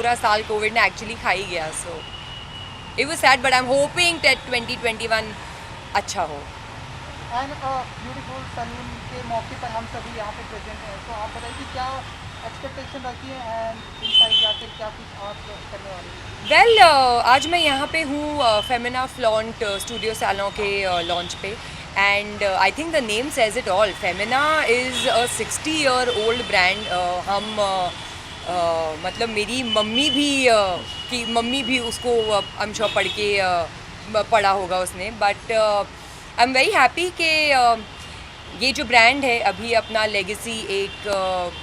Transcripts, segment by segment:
पूरा साल कोविड ने एक्चुअली खा ही गया. So it was sad but I am hoping that 2021 अच्छा हो. एंड ब्यूटीफुल सलून के मौके पर हम सभी यहाँ पे प्रेजेंट हैं, तो आप बताइए कि क्या एक्सपेक्टेशन रखी है एंड इनसाइड जाकर क्या कुछ आप करने वाले हैं? वेल आज मैं यहाँ पे हूँ फेमिना फ्लॉन्ट स्टूडियो सैलों के लॉन्च पे. And I think the name says it all. Femina is a 60-year-old brand. हम मतलब मेरी मम्मी भी की मम्मी भी उसको आई एम श्योर पढ़ा होगा उसने. But I am very happy कि ये जो ब्रांड है अभी अपना लेगेसी एक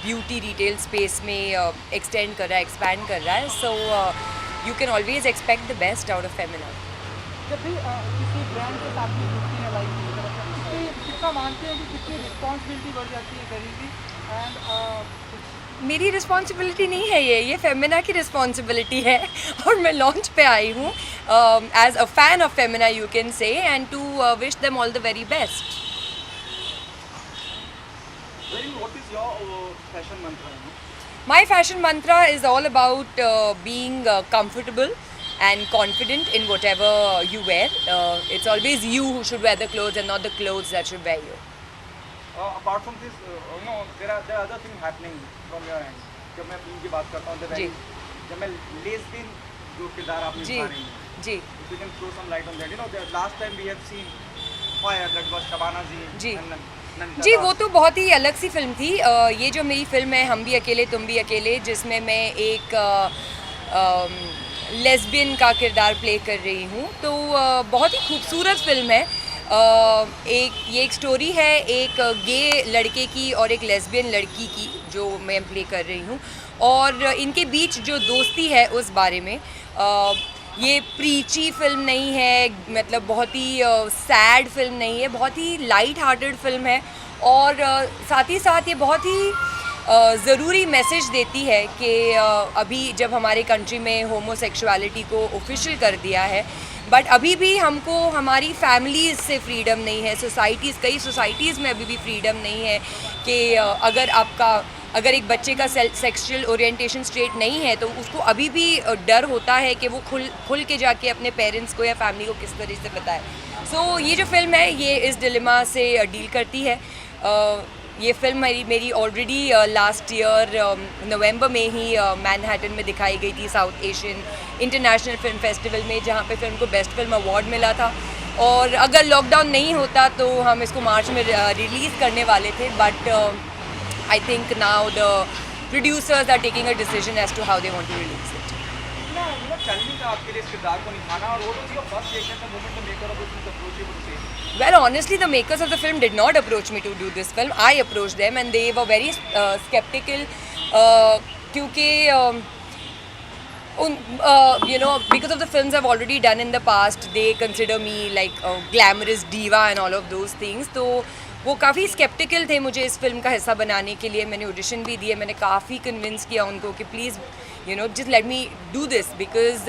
ब्यूटी रिटेल स्पेस में एक्सटेंड कर रहा है, एक्सपैंड कर रहा है. So you can always expect the best out of Femina. जब भी किसी ब्रांड के साथ में जुड़ती है लाइफ की तरफ से, कितना मानते हैं कि कितनी रिस्पॉन्सिबिलिटी बढ़ जाती है खरीदी एंड मेरी रिस्पॉन्सिबिलिटी नहीं है ये फेमिना की रिस्पॉन्सिबिलिटी है. और मैं लॉन्च पे आई हूँ as a fan of Femina you can say, and to wish them all the very best. what is your fashion mantra? My fashion mantra is all about being comfortable and confident in whatever you wear. It's always you who should wear the clothes and not the clothes that should wear you. Apart from this, there are other things happening from your end. जब मैं film की बात करता हूँ, जब मैं lesbian जो किरदार आप निभा रही हैं, जी, if you can throw some light on that. The last time we have seen Fire, that was Shabana ji. and Nandita ji, Das. वो तो बहुत ही अलग सी फिल्म थी. ये जो मेरी फिल्म है हम भी अकेले तुम भी अकेले, जिसमें मैं एक लेस्बियन का किरदार प्ले कर रही हूँ, तो बहुत ही खूबसूरत फिल्म है. ये एक स्टोरी है एक गे लड़के की और एक लेस्बियन लड़की की जो मैं प्ले कर रही हूँ, और इनके बीच जो दोस्ती है उस बारे में. ये प्रीची फिल्म नहीं है, मतलब बहुत ही सैड फिल्म नहीं है, बहुत ही लाइट हार्टेड फिल्म है. और साथ ही साथ ये बहुत ही ज़रूरी मैसेज देती है कि अभी जब हमारे कंट्री में होमोसेक्सुअलिटी को ऑफिशियल कर दिया है, बट अभी भी हमको हमारी फैमिलीज़ से फ्रीडम नहीं है. कई सोसाइटीज़ में अभी भी फ्रीडम नहीं है कि अगर एक बच्चे का सेक्सुअल ओरिएंटेशन स्ट्रेट नहीं है तो उसको अभी भी डर होता है कि वो खुल के जाके अपने पेरेंट्स को या फैमिली को किस तरह से बताए. सो ये जो फिल्म है ये इस डिलेमा से डील करती है. ये फिल्म मेरी ऑलरेडी लास्ट ईयर नवंबर में ही मैनहट्टन में दिखाई गई थी, south Asian international film festival में, जहाँ पे फिल्म को बेस्ट फिल्म अवार्ड मिला था. और अगर लॉकडाउन नहीं होता तो हम इसको मार्च में रिलीज़ करने वाले थे. But I think now the producers are taking a decision as to how they want to release it. Challenging था आपके लिए इस किरदार को निभाना, और what was your first reaction the moment the maker of the film approached you to say? Well, honestly, the makers of the film did not approach me to do this film. I approached them and they were very skeptical क्योंकि because of the films I've already done in the past, they consider me like a glamorous diva and all of those things. तो वो काफ़ी sceptical थे मुझे इस film का हिस्सा बनाने के लिए. मैंने ऑडिशन भी दिए, मैंने काफ़ी कन्विंस किया उनको कि please just let me do this, because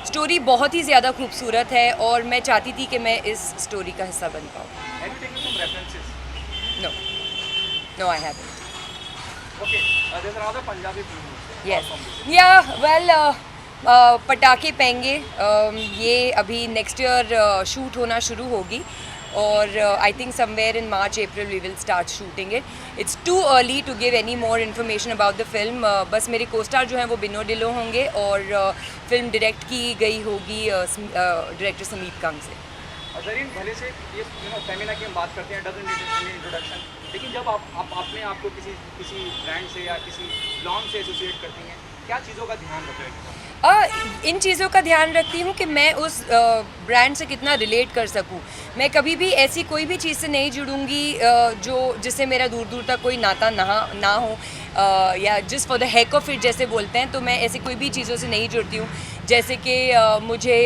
story बहुत ही ज़्यादा खूबसूरत है और मैं चाहती थी कि मैं इस स्टोरी का हिस्सा बन पाऊँ. No, I haven't. Okay, there's another Punjabi film. Yes. Yeah, well, पटाखे पेंगे ये अभी नेक्स्ट ईयर शूट होना शुरू होगी, और I think somewhere in March April we will start shooting it. It's too early to give any more information about the film. बस मेरे co-star जो हैं वो बिनो डिलो होंगे, और फिल्म डायरेक्ट की गई होगी डायरेक्टर समीप कंग से. जरीन, भले से ये फेमिना की हम बात करते हैं, डजंट नीड एनी इंट्रोडक्शन, लेकिन जब आप अपने आप को किसी ब्रांड से या किसी लॉन्च से एसोसिएट करती हैं, क्या चीज़ों का ध्यान रखें? इन चीज़ों का ध्यान रखती हूँ कि मैं उस ब्रांड से कितना रिलेट कर सकूँ. मैं कभी भी ऐसी कोई भी चीज़ से नहीं जुड़ूँगी जिससे मेरा दूर दूर तक कोई नाता ना हो, या just for the heck of it जैसे बोलते हैं. तो मैं ऐसी कोई भी चीज़ों से नहीं जुड़ती हूँ. जैसे कि मुझे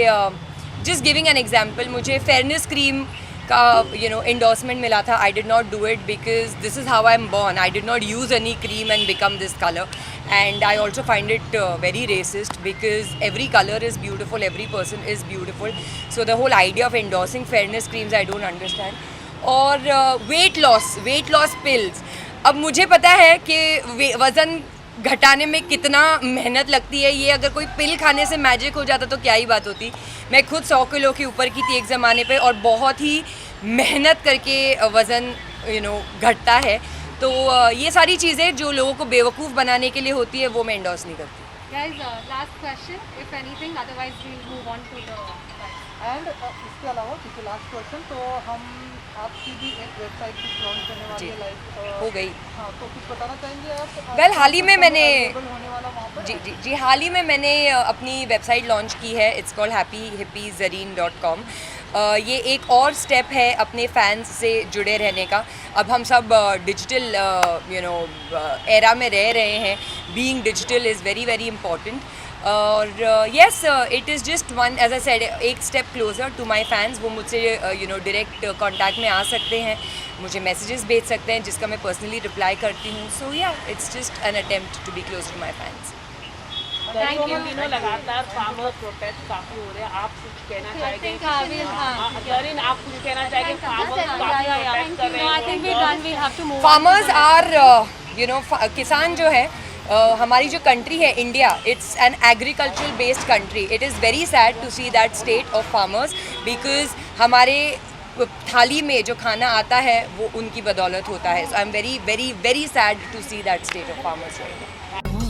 जस्ट गिविंग एन एग्जाम्पल, मुझे फेयरनेस क्रीम का endorsement मिला था. I did not do it because this is how I am born. I did not use any cream and become this color. And I also find it very racist because every color is beautiful, every person is beautiful. So the whole idea of endorsing fairness creams I don't understand. और weight loss pills. अब मुझे पता है कि वज़न घटाने में कितना मेहनत लगती है। ये अगर कोई पिल खाने से मैजिक हो जाता तो क्या ही बात होती। मैं खुद 100 किलो के ऊपर की थी एक ज़माने पे और बहुत ही मेहनत करके वज़न घटता है। तो ये सारी चीज़ें जो लोगों को बेवकूफ़ बनाने के लिए होती है वो मैं एंडोर्स नहीं करती। Guys, last question, if anything, otherwise we'll move on to the and इसके अलावा देखिए लास्ट क्वेश्चन, तो हम आपकी भी एक वेबसाइट कुछ लॉन्च करने वाली जी, है लाइक हो गई। हाँ, तो कुछ बताना चाहेंगे आप? Well, हाल ही में मैंने होने वाला वहाँ पर जी हाल ही में मैंने अपनी वेबसाइट लॉन्च की है। It's called happyhippiezareen.com। ये एक और स्टेप है अपने फैंस से जुड़े रहने का। अब हम सब डिजिटल एरा में रह रहे हैं। Being digital is very very important. और yes, it is just one, as I said, एक step closer to my fans. वो मुझसे डायरेक्ट कांटेक्ट में आ सकते हैं, मुझे मैसेजेस भेज सकते हैं जिसका मैं पर्सनली रिप्लाई करती हूँ। So yeah, it's just an attempt to be close to my fans. Thank you. इन दिनों लगातार फार्मर प्रोटेस्ट काफी हो रहे हैं, आप कुछ कहना I चाहेंगे? think we'll जरीन, आप कुछ कहना चाहेंगे? फार्मर्स काफी प्रोटेस्ट कर रहे No, I हैं। think we're done. We'll have to move on. Farmers or किसान जो है, हमारी जो कंट्री है India, it's an agricultural based country. It is very sad to see that state of farmers, because हमारे थाली में जो खाना आता है वो उनकी बदौलत होता है। So I am very very very sad to see that state of farmers right now.